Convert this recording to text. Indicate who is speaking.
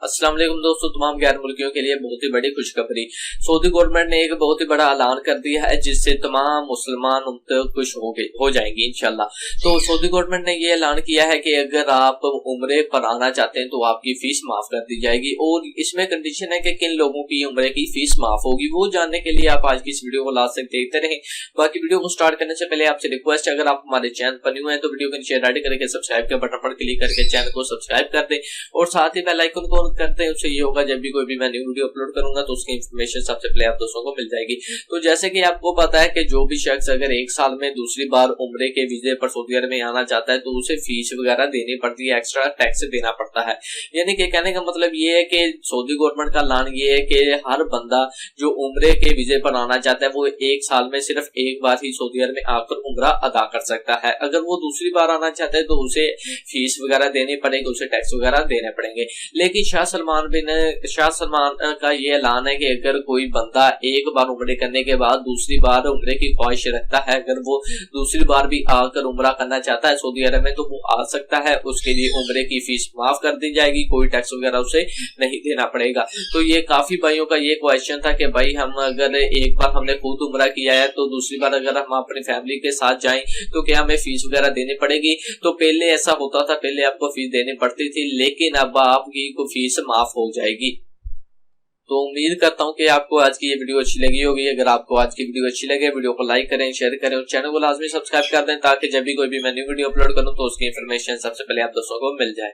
Speaker 1: अस्सलाम वालेकुम दोस्तों, तमाम गैर मुल्कियों के लिए बहुत ही बड़ी खुशखबरी। सऊदी गवर्नमेंट ने एक बहुत ही बड़ा ऐलान कर दिया है जिससे तमाम मुसलमान खुश हो जाएंगे इंशाल्लाह। तो सऊदी गवर्नमेंट ने ये ऐलान किया है कि अगर आप उम्रे पर आना चाहते हैं तो आपकी फीस माफ कर दी जाएगी और इसमें कंडीशन है कि किन लोगों की उम्रे की फीस माफ होगी। वो जानने के लिए आप आज की इस वीडियो को लास्ट तक देखते रहें। बाकी वीडियो को स्टार्ट करने से पहले आपसे रिक्वेस्ट है, अगर आप हमारे चैनल पर न्यू है तो वीडियो को नीचे रेडी करके सब्सक्राइब के बटन पर क्लिक करके चैनल को सब्सक्राइब कर दें और साथ ही बेल आइकन को करते हैं। उससे ये होगा जब भी कोई भी मैं न्यू वीडियो अपलोड करूंगा तो उसकी इन्फॉर्मेशन सबसे पहले आप दोस्तों को मिल जाएगी। तो जैसे कि आपको पता है कि जो भी शख्स अगर एक साल में दूसरी बार उम्रे के वीजे पर सऊदी अरब में आना चाहता है तो उसे फीस वगैरह देनी पड़ती है, एक्स्ट्रा टैक्स देना पड़ता है। यानी कि कहने का मतलब ये है कि सऊदी गवर्नमेंट का ऐलान ये है कि हर बंदा जो उम्रे के वीजे पर आना चाहता है वो एक साल में सिर्फ एक बार ही सऊदी अरब में आकर उम्रा अदा कर सकता है। अगर वो दूसरी बार आना चाहता है तो उसे फीस वगैरह देनी पड़ेगी, उसे टैक्स वगैरह देने पड़ेंगे। लेकिन शाह सलमान का ये ऐलान है कि अगर कोई बंदा एक बार उम्रे करने के बाद दूसरी बार उम्रे की ख्वाहिश रखता है, अगर वो दूसरी बार भी आकर उम्रा करना चाहता है सऊदी अरब में तो वो आ सकता है। उसके लिए उम्रे की फीस माफ कर दी जाएगी, कोई टैक्स वगैरह उसे नहीं देना पड़ेगा। तो ये काफी भाइयों का ये क्वेश्चन था कि भाई हम अगर एक बार हमने खुद उम्रा किया है तो दूसरी बार अगर हम अपनी फैमिली के साथ जाएं तो क्या हमें फीस वगैरह देनी पड़ेगी। तो पहले ऐसा होता था, पहले आपको फीस देनी पड़ती थी, लेकिन अब आपकी को फीस माफ हो जाएगी। तो उम्मीद करता हूं कि आपको आज की ये वीडियो अच्छी लगी होगी। अगर आपको आज की वीडियो अच्छी लगे वीडियो को लाइक करें, शेयर करें और चैनल को लाजमी सब्सक्राइब कर दें ताकि जब भी कोई भी मैं न्यू वीडियो अपलोड करूं तो उसकी इन्फॉर्मेशन सबसे पहले आप दोस्तों को मिल जाए।